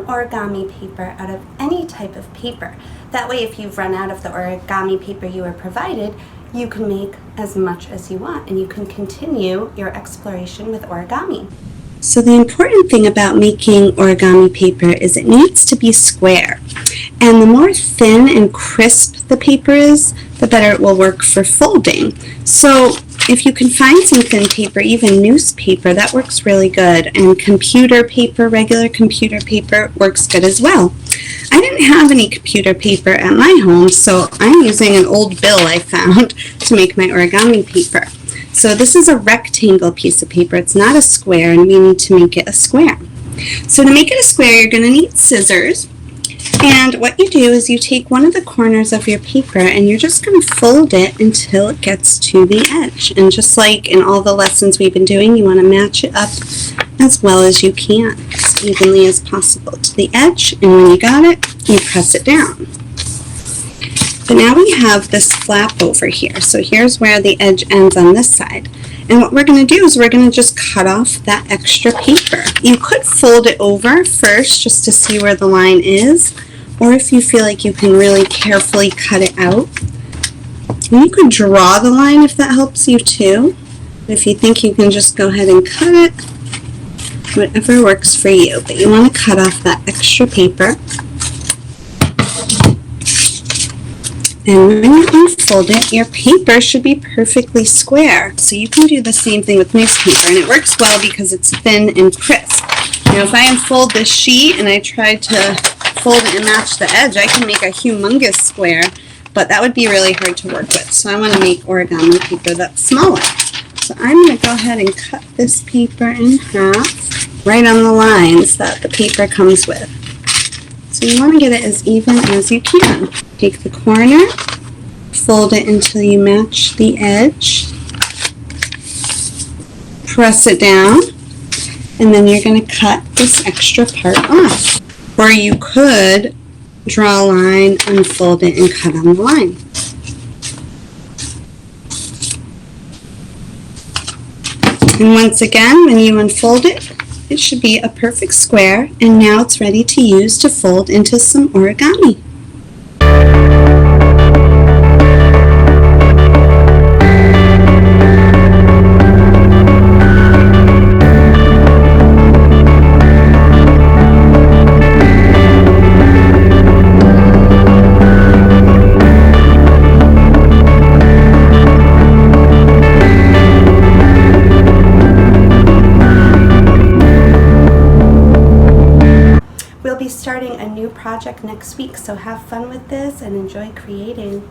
own origami paper out of any type of paper. That way, if you've run out of the origami paper you were provided, you can make as much as you want and you can continue your exploration with origami. So the important thing about making origami paper is it needs to be square. And the more thin and crisp the paper is, the better it will work for folding. So if you can find some thin paper, even newspaper, that works really good. And computer paper, regular computer paper, works good as well. I didn't have any computer paper at my home, so I'm using an old bill I found to make my origami paper. So this is a rectangle piece of paper. It's not a square, and we need to make it a square. So to make it a square, you're going to need scissors. And what you do is you take one of the corners of your paper and you're just going to fold it until it gets to the edge. And just like in all the lessons we've been doing, you want to match it up as well as you can, as evenly as possible to the edge. And when you got it, you press it down. But now we have this flap over here. So here's where the edge ends on this side. And what we're going to do is we're going to just cut off that extra paper. You could fold it over first just to see where the line is, or if you feel like you can really carefully cut it out. And you could draw the line if that helps you too. If you think you can just go ahead and cut it, whatever works for you. But you want to cut off that extra paper. And when you unfold it, your paper should be perfectly square. So you can do the same thing with newspaper, and it works well because it's thin and crisp. Now if I unfold this sheet and I try to fold it and match the edge, I can make a humongous square, but that would be really hard to work with. So I want to make origami paper that's smaller. So I'm going to go ahead and cut this paper in half right on the lines that the paper comes with. So you want to get it as even as you can. Take the corner, fold it until you match the edge, press it down, and then you're going to cut this extra part off. Or you could draw a line, unfold it, and cut on the line. And once again, when you unfold it, it should be a perfect square, and now it's ready to use to fold into some origami. We'll be starting a new project next week, so have fun with this and enjoy creating.